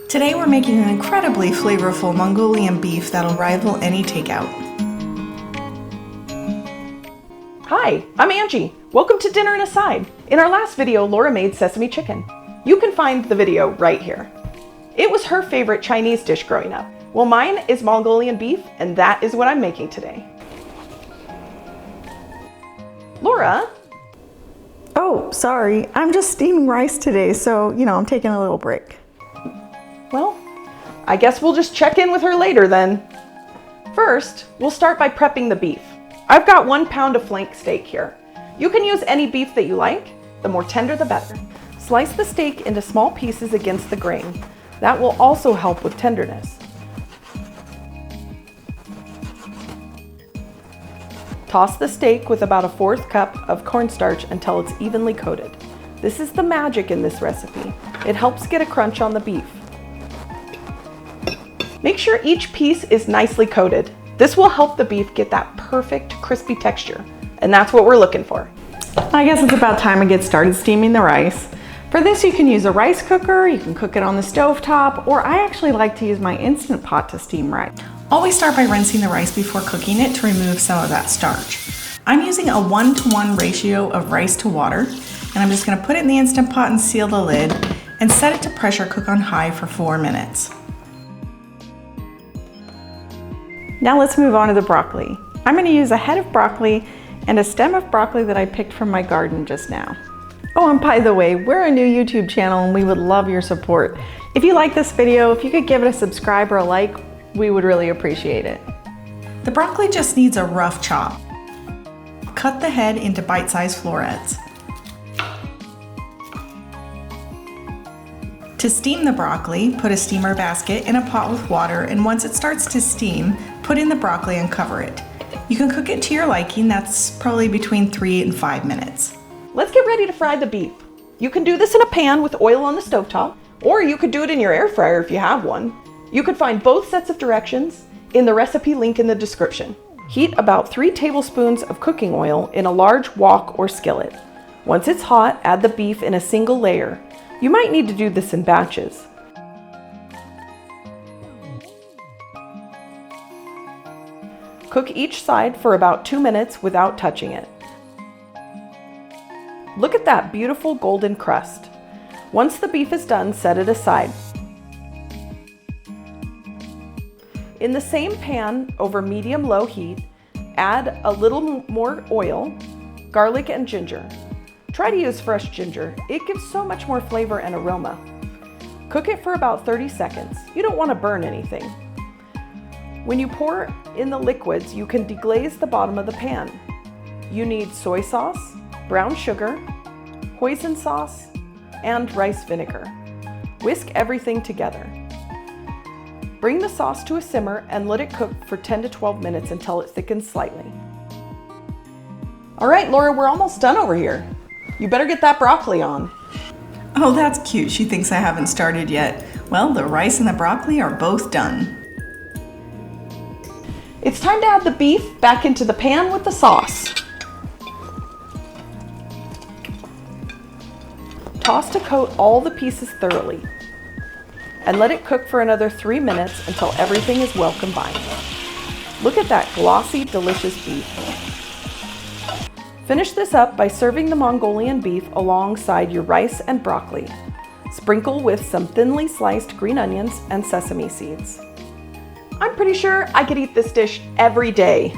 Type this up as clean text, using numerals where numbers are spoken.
Today we're making an incredibly flavorful Mongolian beef that'll rival any takeout. Hi, I'm Angie. Welcome to Dinner and a Side. In our last video, Laura made sesame chicken. You can find the video right here. It was her favorite Chinese dish growing up. Well, mine is Mongolian beef, and that is what I'm making today. Laura? Oh, sorry. I'm just steaming rice today, so, I'm taking a little break. Well, I guess we'll just check in with her later then. First, we'll start by prepping the beef. I've got 1 pound of flank steak here. You can use any beef that you like. The more tender, the better. Slice the steak into small pieces against the grain. That will also help with tenderness. Toss the steak with about a 1/4 cup of cornstarch until it's evenly coated. This is the magic in this recipe. It helps get a crunch on the beef. Make sure each piece is nicely coated. This will help the beef get that perfect crispy texture, and that's what we're looking for. I guess it's about time to get started steaming the rice. For this, you can use a rice cooker, you can cook it on the stove top, or I actually like to use my Instant Pot to steam rice. Always start by rinsing the rice before cooking it to remove some of that starch. I'm using a 1-to-1 ratio of rice to water, and I'm just gonna put it in the Instant Pot and seal the lid and set it to pressure cook on high for 4 minutes. Now let's move on to the broccoli. I'm gonna use a head of broccoli and a stem of broccoli that I picked from my garden just now. Oh, and by the way, we're a new YouTube channel and we would love your support. If you like this video, if you could give it a subscribe or a like, we would really appreciate it. The broccoli just needs a rough chop. Cut the head into bite-sized florets. To steam the broccoli, put a steamer basket in a pot with water, and once it starts to steam, put in the broccoli and cover it. You can cook it to your liking. That's probably between 3 and 5 minutes. Let's get ready to fry the beef. You can do this in a pan with oil on the stovetop, or you could do it in your air fryer if you have one. You could find both sets of directions in the recipe link in the description. Heat about 3 tablespoons of cooking oil in a large wok or skillet. Once it's hot, add the beef in a single layer. You might need to do this in batches. Cook each side for about 2 minutes without touching it. Look at that beautiful golden crust. Once the beef is done, set it aside. In the same pan, over medium-low heat, add a little more oil, garlic, and ginger. Try to use fresh ginger. It gives so much more flavor and aroma. Cook it for about 30 seconds. You don't want to burn anything. When you pour in the liquids, you can deglaze the bottom of the pan. You need soy sauce, brown sugar, hoisin sauce, and rice vinegar. Whisk everything together. Bring the sauce to a simmer and let it cook for 10 to 12 minutes until it thickens slightly. All right, Laura, we're almost done over here. You better get that broccoli on. Oh, that's cute. She thinks I haven't started yet. Well, the rice and the broccoli are both done. It's time to add the beef back into the pan with the sauce. Toss to coat all the pieces thoroughly and let it cook for another 3 minutes until everything is well combined. Look at that glossy, delicious beef. Finish this up by serving the Mongolian beef alongside your rice and broccoli. Sprinkle with some thinly sliced green onions and sesame seeds. I'm pretty sure I could eat this dish every day.